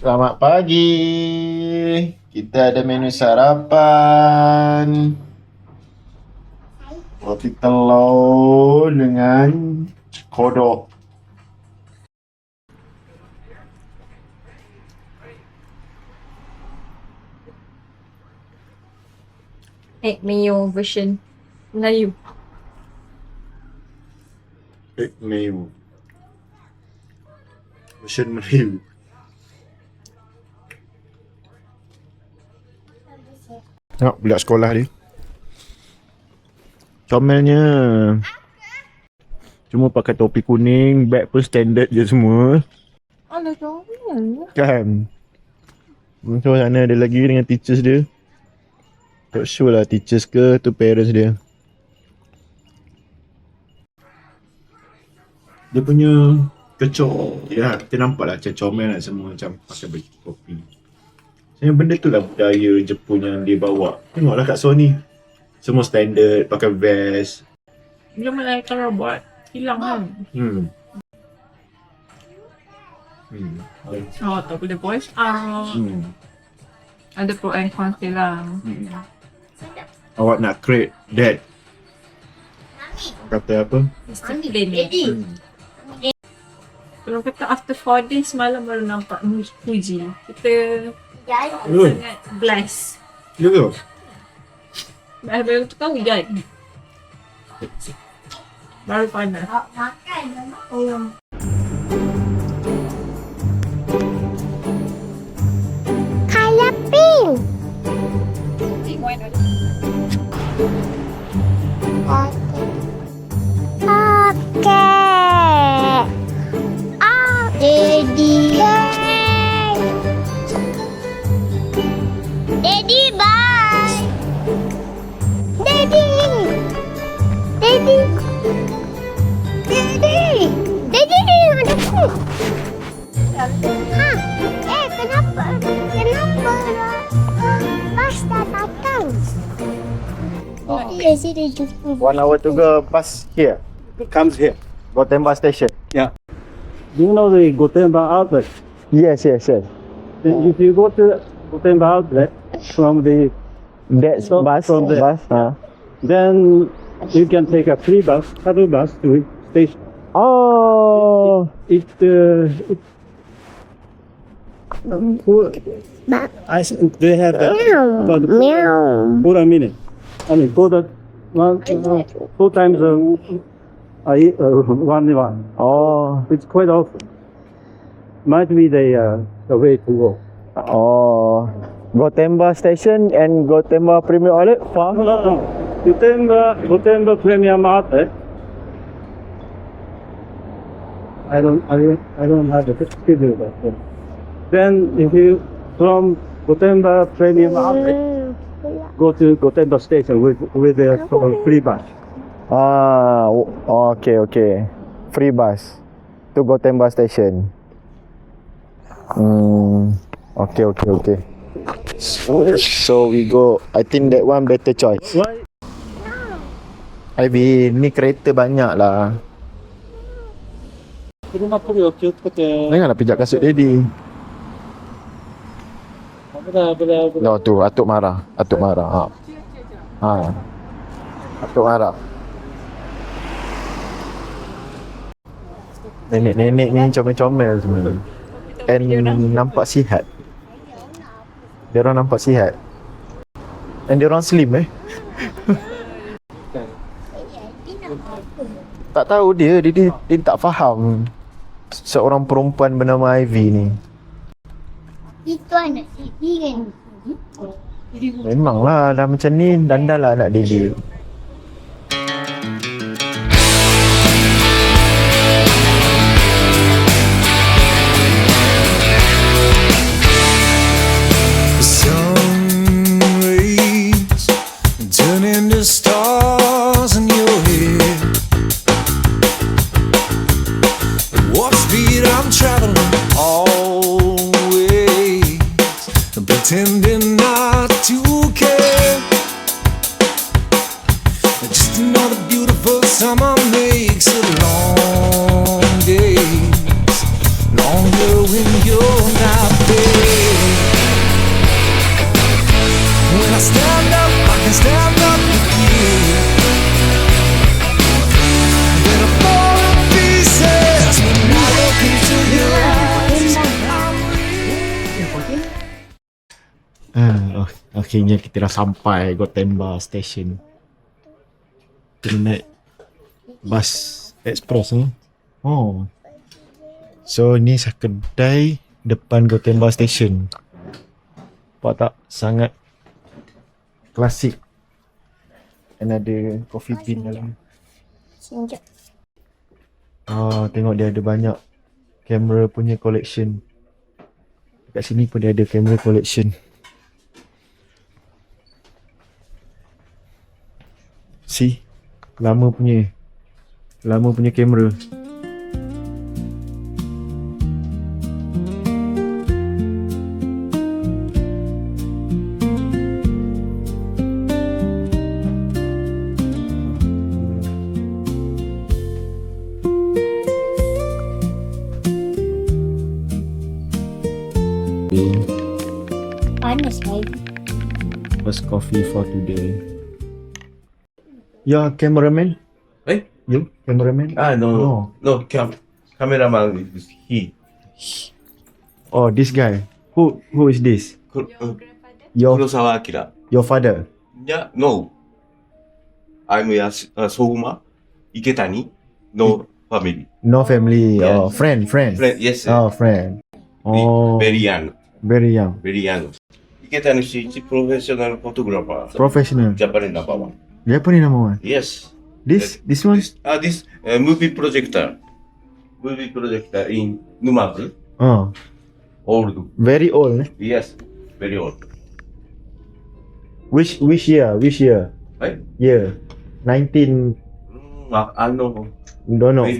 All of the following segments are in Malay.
Selamat pagi. Kita ada menu sarapan. Roti telur dengan kodok. Egg mayo version Melayu. Egg mayo. Version Melayu. Tengok budak sekolah dia. Comelnya. Cuma pakai topi kuning, bag pun standard je semua. Alah comel. Kan? So sana ada lagi dengan teachers dia. Tak sure lah teachers ke tu parents dia. Dia punya kecok. Ya, kita nampak lah macam comel lah semua macam pakai baju topi. Sebenarnya benda tu lah budaya Jepun yang dia bawa. Tengoklah kat Sony. Semua standard, pakai vest. Bila Melayu kalau buat, hilang kan? Oh, tak boleh voice out. Ada pro and cons dia lah. Awak nak create that. Kata apa? Discipline. Kalau kata after 4 days semalam baru nampak Fuji. Kita sangat blessed. Ya ke? Baru tu kan hujan. Baru panas. Color pink. Okay. Daddy. Daddy, bye. Daddy. Daddy. Daddy. Daddy, ada aku. Kenapa? Kenapa? Bas dah datang. Yes, it is. 1 hour to go bus here. It comes here. Gotemba station. Yeah. Do you know the Gotemba outlet? Yes. If you go to Gotemba outlet from the That's So, bus. from there. Bus. then you can take a free bus, shuttle bus to station. Oh. It I think they have that for a minute. I mean for the one 4 times one. Oh. It's quite often. Might be the way to go. Oh. Gotemba station and Gotemba Premier Outlet far? No. Gotemba Premium Outlet. I don't have the schedule, but then if you from Gotemba Premium Outlet go to Gotemba station with the free bus. Okay. Free bus to Gotemba station. Okay. So we go. I think that one better choice. Why? Ivy, ni kereta banyak lah. Janganlah pijak kasut daddy. No, tu Atuk marah. Atuk marah. Atuk marah. Nenek-nenek ni comel-comel semua. And nampak sihat. Diorang nampak sihat. And diorang slim Tak tahu dia tak faham seorang perempuan bernama Ivy ni. Itu anak Siti kan? Memanglah dah macam ni, dandalah anak dia. Pretending not to care. Just another beautiful summer makes it long days longer when you're not there. I stand up, I can stand up with you. Then I fall to pieces when I look into your eyes. Akhirnya kita dah sampai Gotemba Station. Kita naik bus express ni. Oh. So ni kedai depan Gotemba Station. Nampak tak? Sangat klasik. Dan ada coffee bean dalam. Sinjak. Tengok dia ada banyak kamera punya collection. Kat sini pun dia ada kamera collection. See? Lama punya kamera. Panas lagi. First coffee for today. Ya, cameraman? Eh? You, cameraman? No, cameraman is he. Oh, this guy. Who is this? Your Kurosawa Akira. your father? Yeah, no. I'm Souma Iketani. No family. No family. Yes. Oh, friend. Friend, yes. Oh, friend. Oh, Very young. very young. Very young. Iketani is professional photographer. Professional. Japan number one. Dia apa ni nama one? Yes. This one? This movie projector. Movie projector in Numazu. Oh, Old. very old. Eh? Yes. Very old. Which year? Right? Year. 19. I know. Don't know.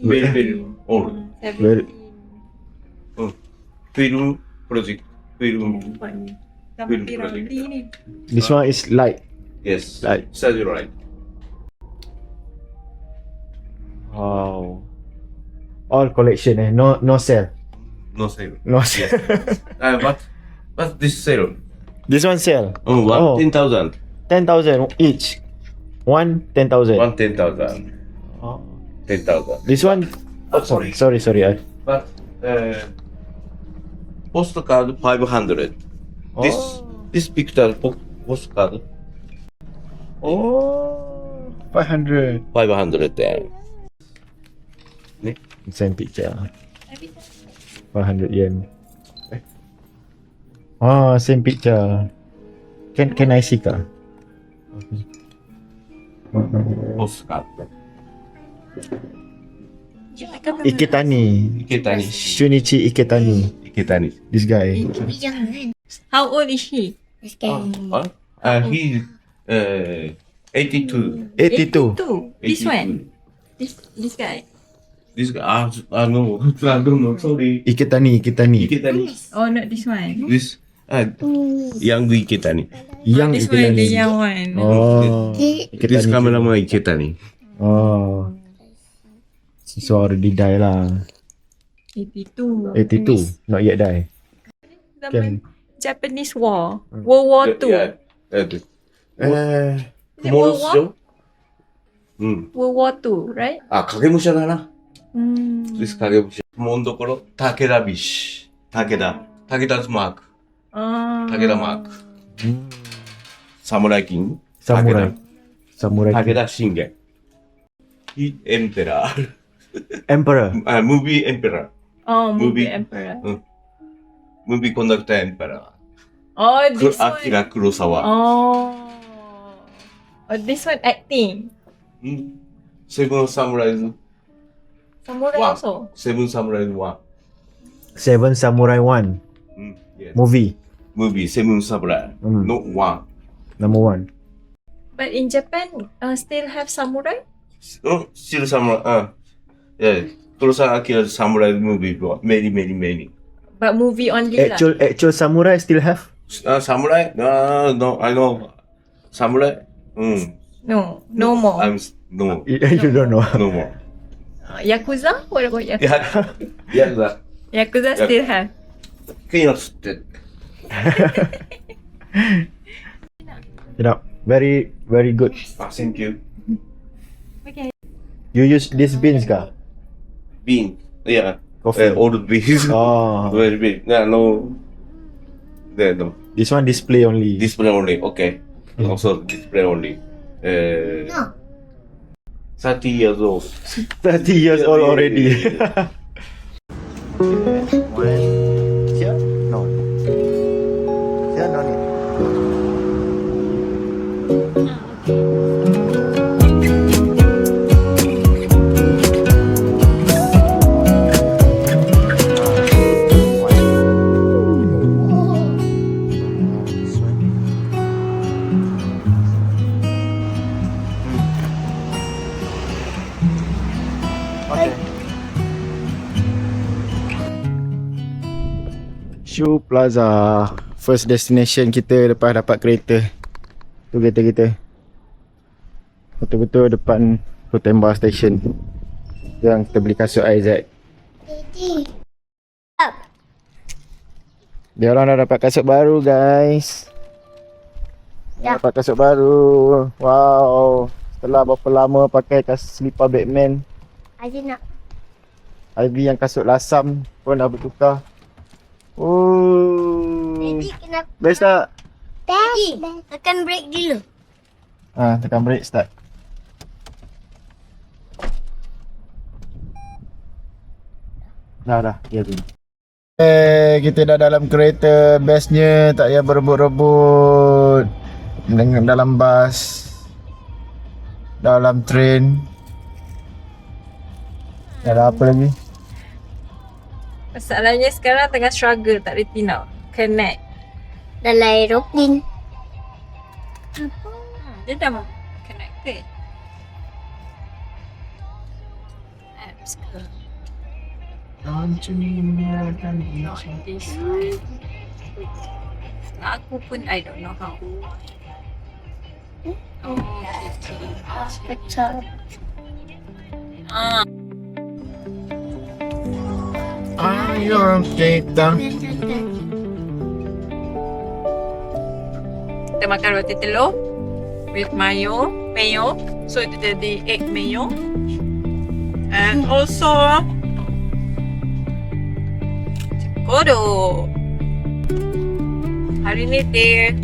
Very old. Very. Film project. Film. This one is light. Yes. Like- Study right. Wow. All collection. No sale. No sale. No sale. What's this sale? This one sale. Oh, Oh. 10,000. 10,000 each. One 10,000. 10,000. Oh. 10,000. This one. Oh, sorry. But postcard 500. This picture postcard Oh. 500. 500 there. Same picture. 500 yen. Oh, same picture. Can I see ka? Postcard. Iketani. Iketani. Shunichi Iketani. Iketani. This guy. How old is he? He 82. 82. This one. This guy. This guy, no, I don't know. Sorry. Iketani. Iketani. Oh, not this one. This young Iketani. Young This one, the Iketani. young one. Oh. This Iketani. cameraman Iketani. Oh. So already die lah. 82. 82. Not yet die. Zaman Japanese War. World War II. Tomorrow's show? World War II, right? 影武者だな。Mm. This 影武者。もんどころ、武田ビッシュ。武田ズマーク。 Ah. 武田マーク。サムライキング。 Samurai. Samurai. 武田信玄。エンペラー。Emperor. ムービーエンペラー。 Oh, movie Movie. Emperor. ムービーコンダクターエンペラ Oh, ー。 this ア one. キラ黒沢。 Oh. Oh, this one acting. セブンサムライズ。 Samurai Wow. also. セブンサムライズ1。 Seven Samurai 1. Yes. Movie. ムービーセブンサムライの1。 Number 1. But in Japan, still have samurai? Still samurai. Yeah. 黒沢明サムライズムービーはmany. But movie only lah. Actual samurai still have? Samurai? No, I know. Samurai? No more. No You don't know. more. Yakuza? What about Yakuza? Yakuza still have. ケイナスって。Sedap. Very, very good. Thank you. You use these beans kah? Bean. Yeah. Coffee. Old beans. Oh, Very big. Yeah, no. There, no. this one display only. Display only. Okay. Also display only. No. 30 years old. 30 years old already. Here? No. Here, no need. Shoe Plaza. First destination kita lepas dapat kereta. Tu kereta kita. Betul-betul depan Gotemba Station. Yang kita beli kasut Isaac. Daddy. Up. Dia orang dah dapat kasut baru guys. Ya. Dapat kasut baru. Wow. Setelah berapa lama pakai slipper Batman. Adik nak. Ivy yang kasut lasam pun dah bertukar. Oh. Daddy kenapa? Best tak? Daddy. Tekan break dulu. Tekan break start. Dah. Ya tu. Kita dah dalam kereta. Bestnya tak payah berebut-rebut. Dengan dalam bas. Dalam train. Ada apa lagi? Masalahnya sekarang tengah struggle, tak reti nak connect. Dalam aeroplan. Dia dah connected. Apps ke? This one. Aku pun I don't know how. Oh, okay. Kecil. Ayong kita. Kita makan roti telur with mayo. So itu jadi egg mayo. And also kodo. Hari ni day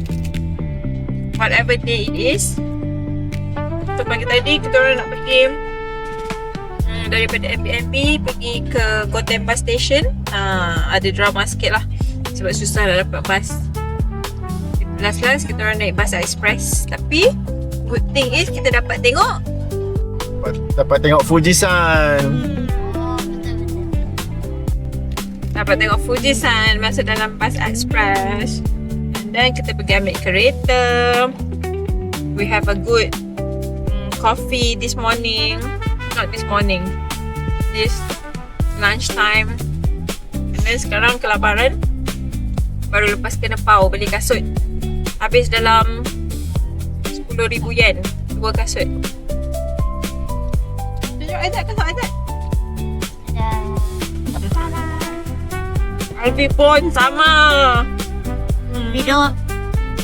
whatever day it is. So pagi tadi kita orang nak pergi daripada Airbnb pergi ke Gotemba Station. Ada drama sikit lah sebab susah nak dapat bas. Last kita orang naik bas express. Tapi good thing is kita dapat tengok Fujisan. Dapat tengok Fujisan masuk dalam bas express. And then kita pergi ambil kereta. We have a good coffee this morning. Not this morning, this lunchtime. And then sekarang kelaparan. Baru lepas kena pau beli kasut. Habis dalam 10,000 yen 2 kasut. Tunjuk Aizat kasut Aizat. Ivy pun sama. Bila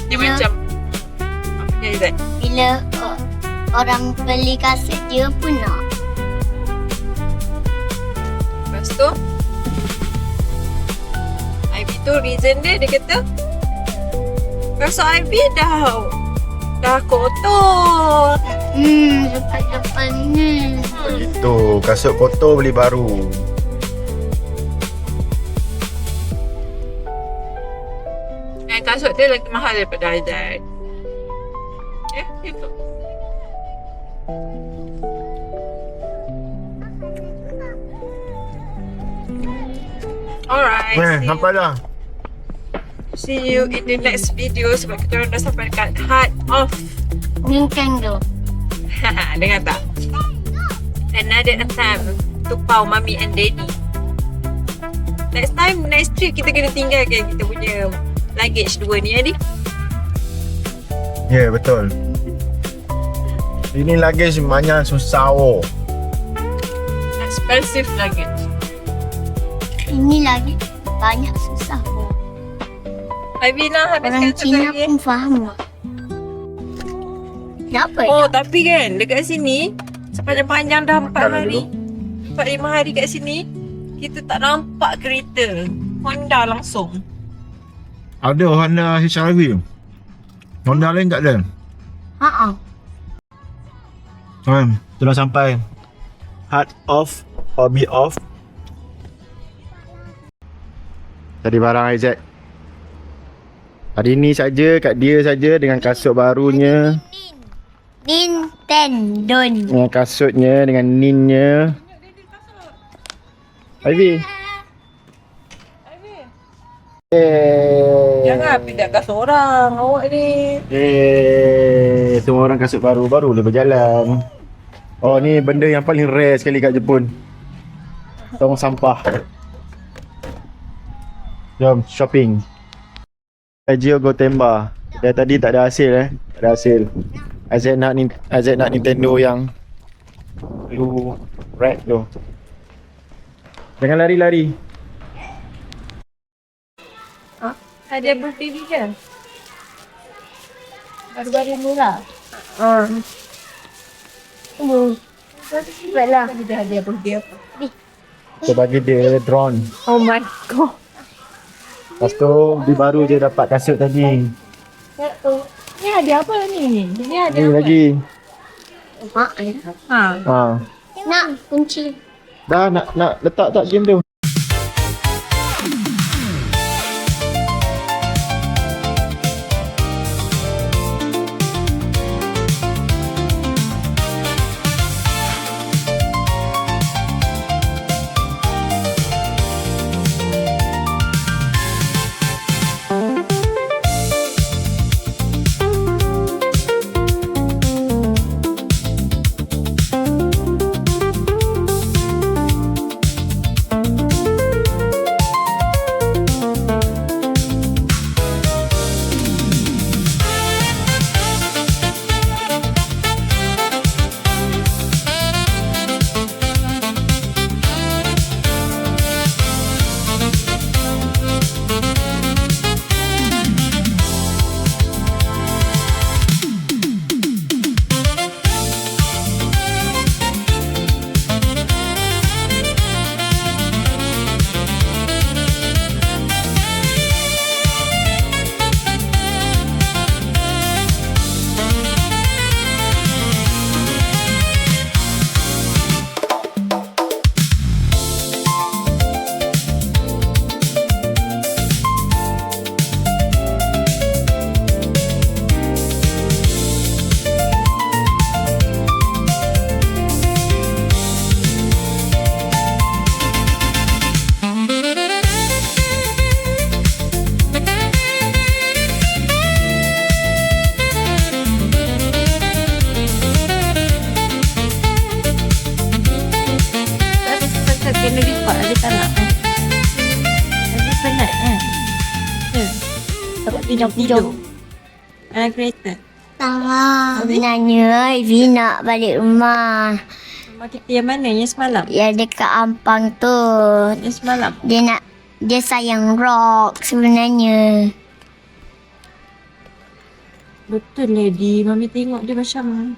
Dia macam apa dia Aizat? bila orang beli kasut dia pun nak. Lepas tu Ivy tu reason dia kata kasut Ivy dah kotor. Depan ni. Begitu, kasut kotor beli baru. Dan kasut dia lagi mahal daripada Aizat. Gitu. Alright. Sampai dah. See you in the next video sebab kita orang dah sampai dekat Heart of Nintendo. dengar tak? Another attempt to pau Mummy and Daddy. Next trip kita kena tinggalkan kita punya luggage dua ni Adi. Ya, betul. Ini luggage banyak susah. Expensive luggage. Ini lagi banyak susah. Ivy nak habiskan Orang tu Cina lagi. pun faham. Kenapa? Oh, tapi kan dekat sini sepanjang-panjang dah 4 Makan hari. 4-5 hari kat sini kita tak nampak kereta Honda langsung. Ada Honda HRV. Honda lain tak ada. Haa. Kita dah sampai. Heart off, hobby off. Tadi barang Isaac. Hari ni saja kat dia saja dengan kasut barunya, Nintendo. dengan kasutnya, dengan ninnya. Ivy. Jangan pindahkan seorang awak ni. Semua orang kasut baru boleh berjalan. Oh, ni benda yang paling rare sekali kat Jepun. Tong sampah. Jom shopping. Ajio Gotemba. Dari tadi tak ada hasil Tak ada hasil. Azek nak Nintendo yang blue red tu. Jangan lari-lari. Hadiah birthday ni ke? Baru-baru ni lah. Baiklah. Dia hadiah birthday apa? Kita bagi dia drone. Oh my god. Lepas tu dia baru je dapat kasut tadi. Ni hadiah apa ni? Ni Ni hadiah apa? lagi. Ha. Ha. Nak kunci. Dah nak letak tak game tu? Kena lipat ada tak nak? Ada penat kan? Ya. Takut tidur. Kereta. Tak. Sebenarnya Ivy nak balik rumah. Rumah kita yang mana? Yang semalam? Yang dekat Ampang tu. Yang semalam? Dia sayang rock sebenarnya. Betul lady. Mami tengok dia macam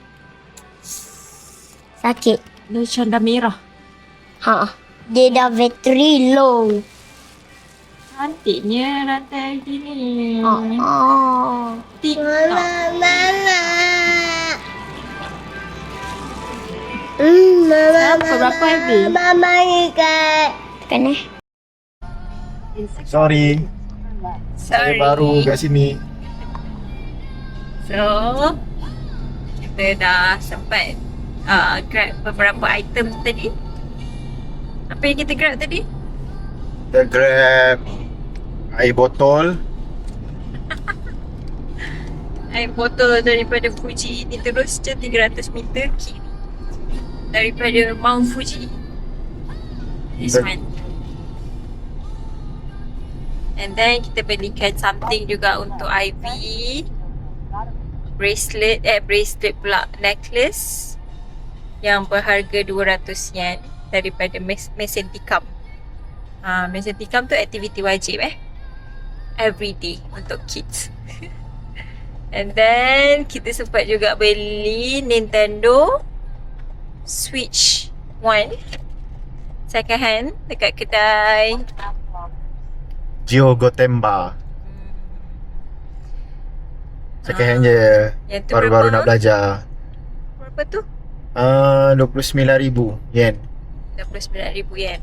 Sakit. dia macam dah merah. Ha. Dia dah battery low. Cantiknya rantai gini. Oh. TikTok. Mama. Berapa Ivy? Mama ikat. Tekan Sorry. Saya baru kat sini. So, kita dah sempat grab beberapa item tadi. Apa yang kita grab tadi? Kita grab air botol. Air botol daripada Fuji ni terus je 300 meter kiri. Daripada Mount Fuji. This one. And then kita belikan something juga untuk Ivy. Bracelet pula, necklace yang berharga 200 yen daripada Mesenticam. Mesenticam tu aktiviti wajib every day untuk kids. And then kita sempat juga beli Nintendo Switch 1 second hand dekat kedai Gio Gotemba. Second hand je. yang tu Baru-baru berapa? nak belajar. Berapa tu? 29,000 yen. 29,000 yen.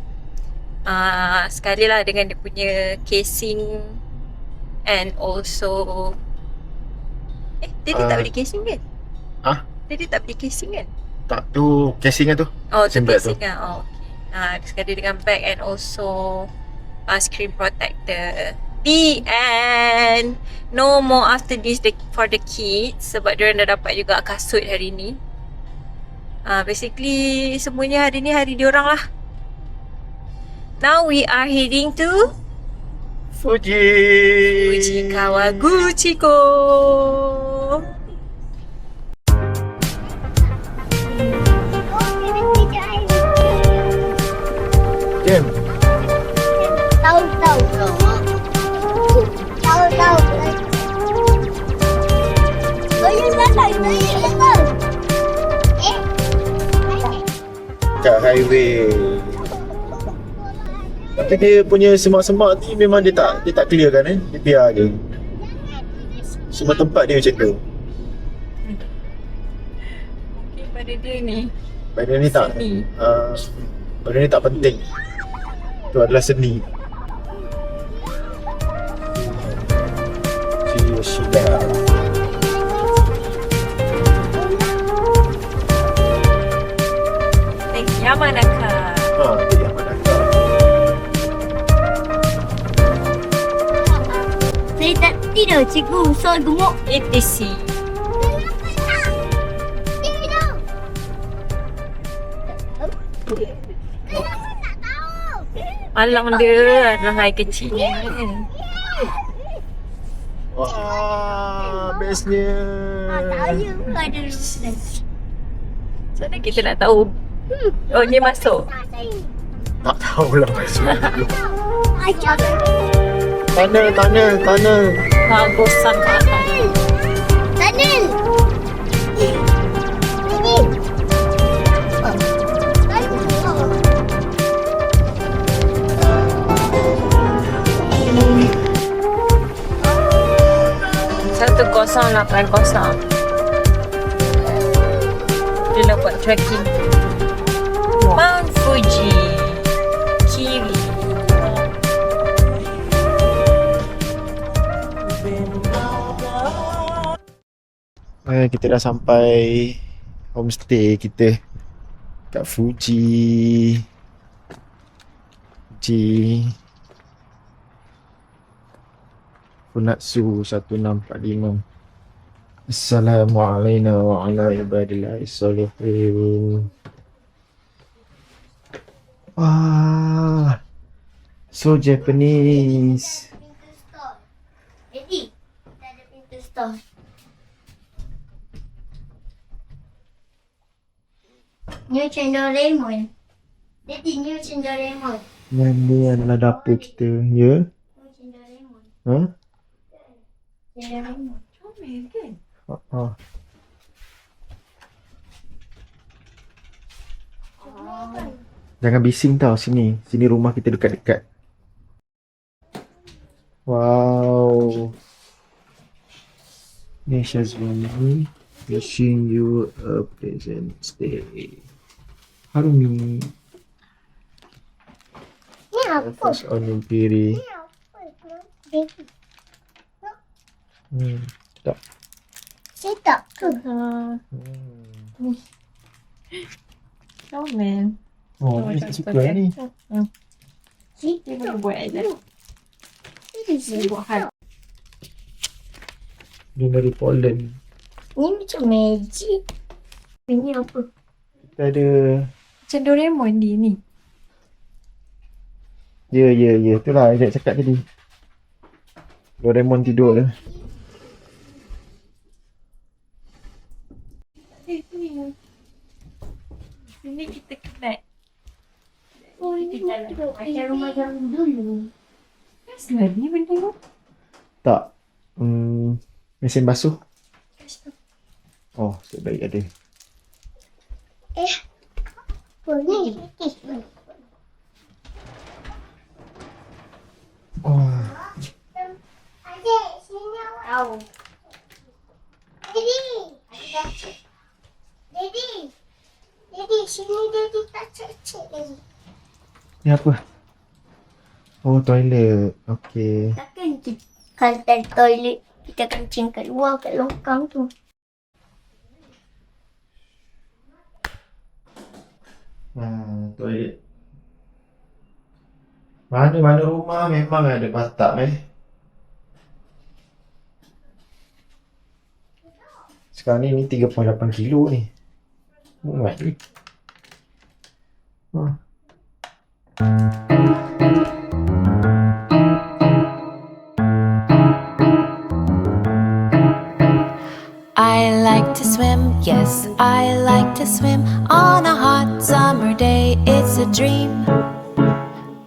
Sekali lah dengan dia punya casing and also dia tak beli casing kan? Dia tak beli casing kan? Tak, tu casing kan tu. Oh, tu Singlet tu. casing kan? Oh, okay. Sekali dengan bag and also screen protector. The end. No more after this for the kids sebab diorang dah dapat juga kasut hari ni. Basically semuanya hari ni hari diorang lah. Now we are heading to Fuji Kawaguchiko. Jam. Tahu. Oh, you datang. Kat highway. Tapi dia punya semak-semak ni memang dia tak clear kan Dia biar je. Semua tempat dia macam tu. Mungkin pada dia ni Pada ni tak seni. pada ni tak penting. Itu adalah seni. Yoshida. Yamanaka. Itu yang mana kau. Saya tak tidur, cikgu. Soal gemuk. ETC. Malang dia adalah hai kecilnya kan. Wah, bestnya. Saya ada. Macam mana kita nak tahu? Oh, ni masuk. Tak tahulah maksud. Ajar. Tanah. Bagus sangat. Tanil. Ini. Satu 080. Dia nak buat tracking. Mount Fuji. Kiri. Kita dah sampai homestay kita kat Fuji Funatsu 1645. Assalamualaikum wa ala ibadillahi salihin. Wah, so Japanese. Jadi, kita ada pintu store. New Doraemon. Jadi, new Doraemon. Yang ni adalah dapur kita, ya? New Doraemon. Ha? Doraemon. Comel kan? Jangan bising tau sini. Sini rumah kita dekat-dekat. Wow. Ni Shazwani. Wishing you a pleasant stay. Harumi. Ni apa? Fast on Impiri. Ni apa? Baby. Tak. Saya tak ke? Comel. Oh, ni tak suka ni. Dia boleh buat je. Dia buat hal. Dia dari Poland. Ni macam magic. Ini apa? Kita ada. Macam Doraemon dia ni. Ya. Itulah saya cakap tadi. Doraemon tidur je. Sini kita connect. Oh, ini macam rumah yang dulu. Best lah ni benda tu. Tak. Mesin basuh. Oh, sebaik ada. Boleh. Oh. Adik, sini awak. Tahu. Daddy. Daddy. Daddy, sini Daddy tak cek-cek lagi. Ni apa? Oh, toilet. Okey. Takkan kalau dari toilet kita kencing kat luar kat longkang tu. Toilet. Mana-mana rumah memang ada bathtub Sekarang ni 3.8 kilo ni. Muat ni. I like to swim, yes, I like to swim. On a hot summer day, it's a dream.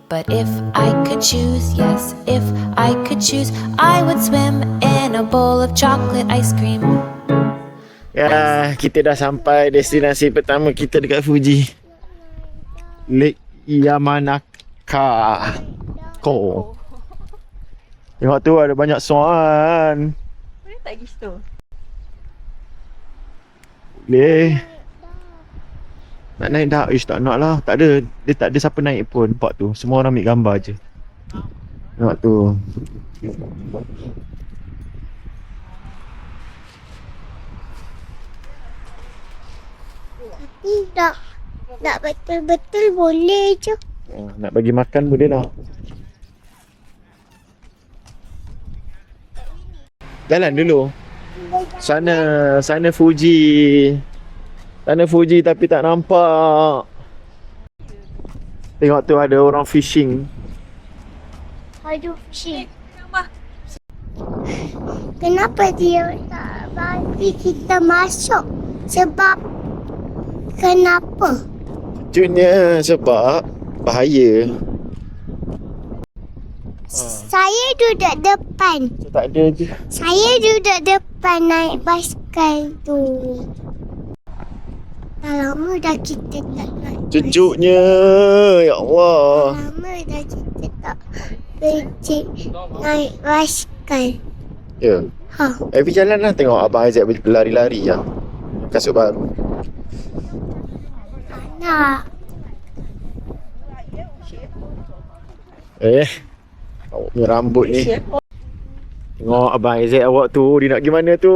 But if I could choose, yes, if I could choose, I would swim in a bowl of chocolate ice cream. Ya, kita dah sampai destinasi pertama kita dekat Fuji. Lake Yamanaka. Tengok tu ada banyak soalan. Boleh tak pergi situ? Boleh. Nak naik tak? Ish, tak nak lah. Tak ada. Dia tak ada siapa naik pun. Nampak tu. Semua orang ambil gambar je. Nampak tu. Tapi nak betul-betul boleh je. Nak bagi makan boleh lah. Jalan dulu. Sana Fuji. Sana Fuji tapi tak nampak. Tengok tu ada orang fishing. Aduh, shit. Kenapa dia tak bagi kita masuk? Sebab kenapa? Sejujurnya sebab bahaya. Saya duduk depan. Tak ada je. Saya duduk depan naik basikal tu. Dah lama dah kita tak naik. Sejuknya. Ya Allah. Lama dah kita tak pergi naik basikal. Ya. Ha. Pergi jalan lah tengok Abang Aizat berlari-lari lah. Kasut baru. Nak. Awak punya rambut ni. Tengok Abang Aizat awak tu. Dia nak pergi mana tu?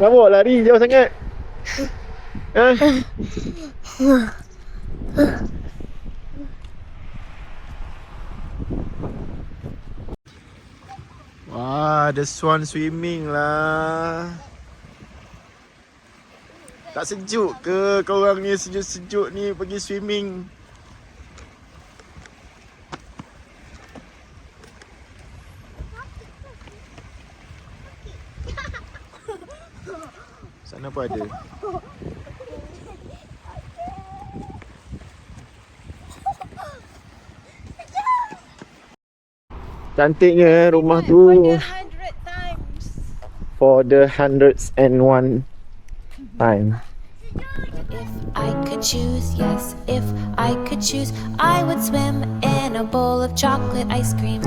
Kenapa lari jauh sangat? Ha? Wah, ada swan swimming lah. Tak sejuk ke korang ni sejuk-sejuk ni pergi swimming? Sana pun ada. Cantiknya rumah tu. For the 100 times. For the 101 time. If I could choose, yes, if I could choose, I would swim in a bowl of chocolate ice cream.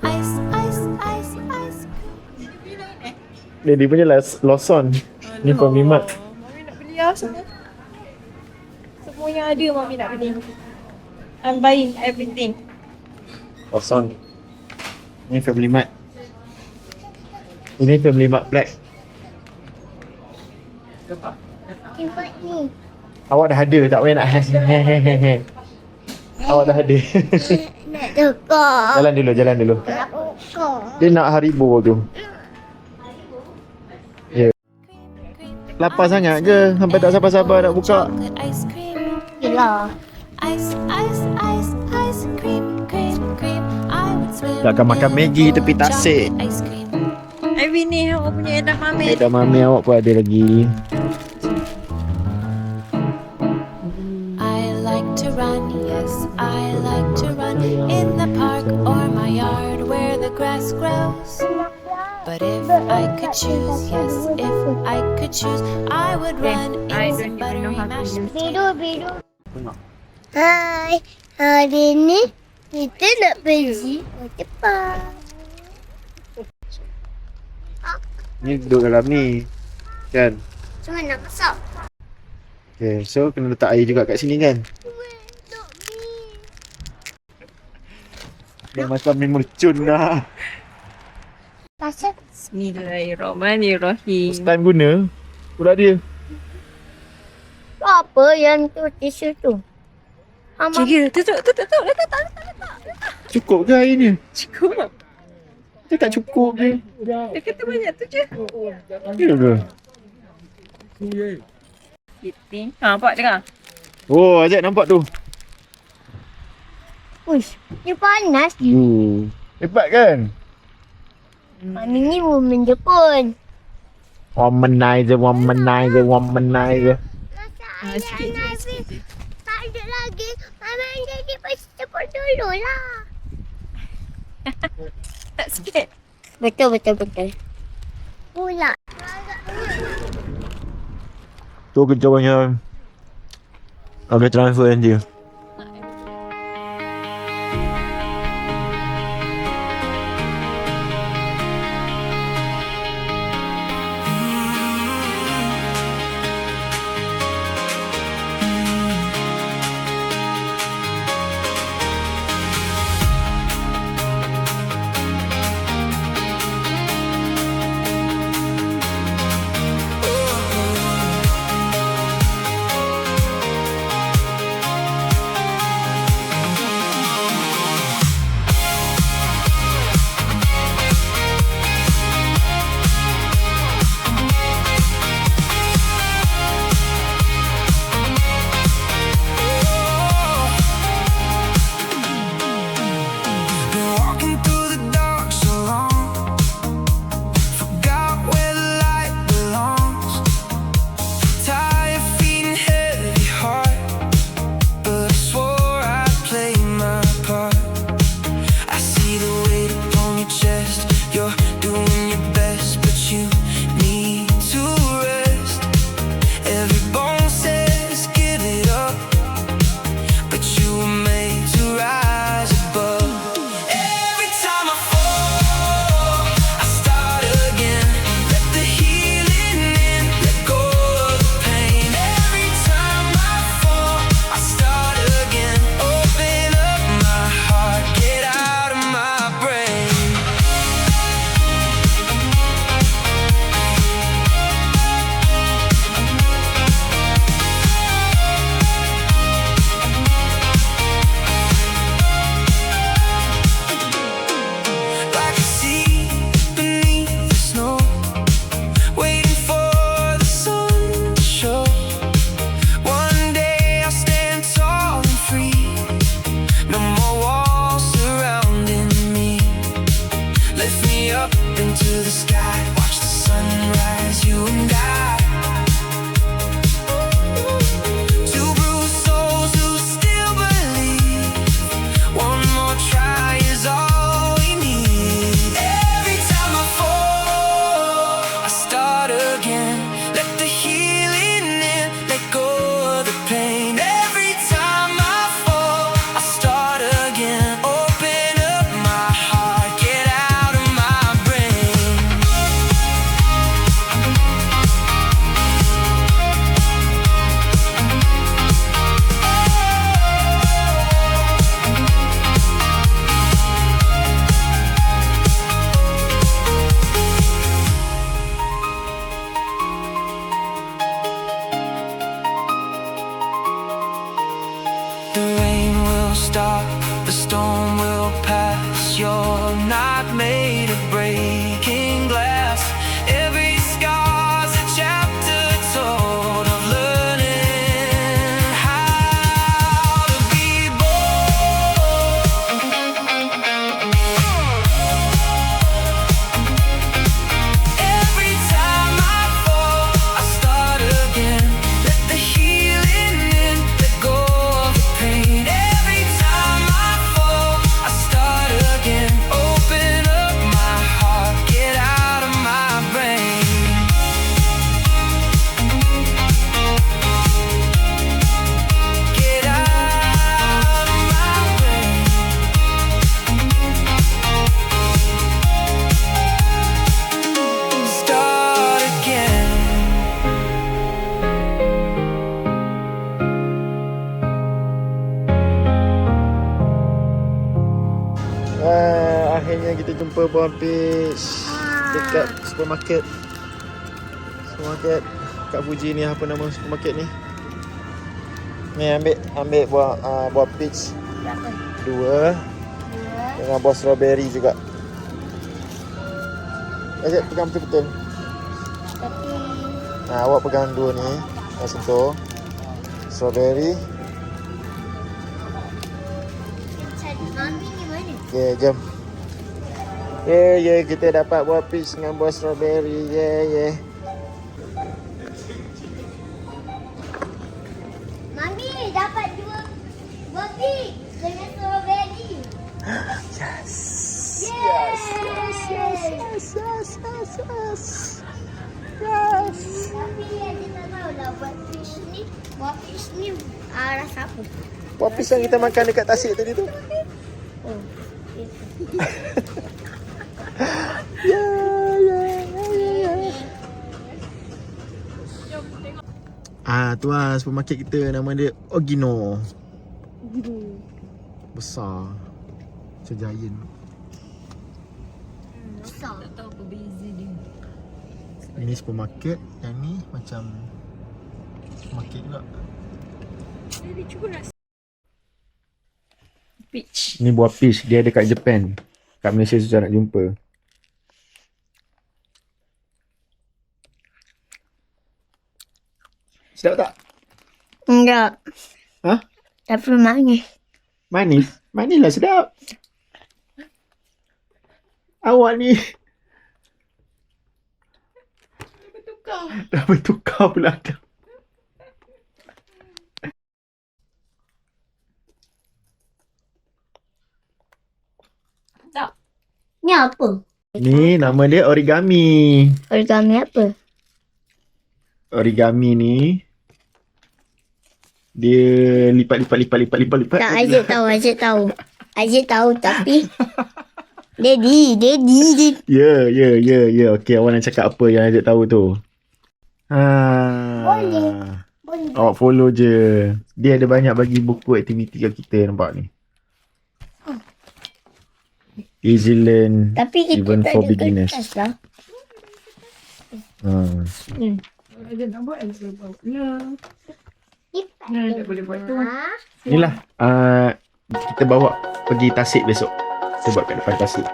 Ice, ice, ice, ice cream. Dia punya Lawson. Ni Pemimat. Mami nak beli lah semua. Semua yang ada Mami nak beli. I'm buying everything. Lawson. Ni Family Mart. Ini Family Mart Black. Tengok ni. Awak dah ada tak payah nak Awak dah ada. Nak tukar. Jalan dulu. Nak tukar. Dia nak Haribo tu. Ya. Lapar sangat ke? Sampai tak sabar-sabar nak buka. Chocolate ice cream. Yelah. Ice, ice, ice, ice cream, cream, cream. I would swim Takkan makan in a Maggi bowl tepi of tasik. chocolate ice cream. Ivy ni awak punya edamame. Edamame awak pun ada lagi. I like to run, yes, I like to run in the park or my yard where the grass grows. But if I could choose, yes, if I could choose, I would run I in don't even some buttery know how to mashed use potatoes. Biru. Hai, hari ni kita nak pergi water park. Ni duduk dalam ni. Kan? Macam mana nak masak? Okay, so kena letak air juga kat sini kan? Dia macam ni mercun lah. Pasal Bismillahirrahmanirrahim. First time guna pula dia. apa yang tu tisu tu? Mama, Tutup. Letak. Cukup ke air ni? Cukup. Dia tak cukup je. Dia kata banyak tu je. Ya ke? Kiting. Nampak dengar? Oh, Azad nampak tu. uish, dia panas. Hebat kan? Mami ni woman Jepun. Womanizer. Sikit. Tak ada lagi. Mama jadi pasal Jepun dulu lah. Tak sikit. Betul. Pula. Tu kejawannya. Ada transfer nanti. you're not made of breaking glass. Every scar's a chapter told of learning how to be bold. Akhirnya kita jumpa buah peach dekat supermarket. Kat Fuji ni, apa nama supermarket ni? Ni ambil buah peach 2 dengan buah strawberry juga. Ajak pegang betul-betul. Tapi Awak pegang 2 ni, sentuh. Strawberry. cari mami ni mana? Okay, jom. Kita dapat buah peach dengan buah strawberry. Mami dapat 2 buah pig dengan strawberry. Yes. Yes. Tapi yang kita tahu lah buah peach ni rasa apa? Buah peach yang kita makan dekat tasik tadi tu. Oh. Tu lah supermarket kita, nama dia Ogino. Besar. Macam giant. Besar. Tak tahu apa beza dia. Ini supermarket, yang ni macam supermarket juga. Dia cuba rasa. Peach. Ni buah peach, dia ada kat Japan. Kat Malaysia susah nak jumpa. Sedap tak? Enggak. Hah? Tapi manis. Manis? Manis lah sedap. Awak ni dah bertukar pula dah. Tak. Ni apa? Ni nama dia origami. Origami apa? Origami ni dia lipat. Tak, Aziz tahu. Aziz tahu tapi Daddy. Ya. Okey, awak nak cakap apa yang Aziz tahu tu? Boleh. Awak follow je. Dia ada banyak bagi buku aktiviti kat kita, nampak ni. Easy learn, Tapi kita even tak for ada beginners. kertas lah. Ada nak buat, ada boleh buat. Lipat Nah, je. tak boleh buat tu. Inilah kita bawa pergi Tasik besok. Kita buat kat depan Tasik.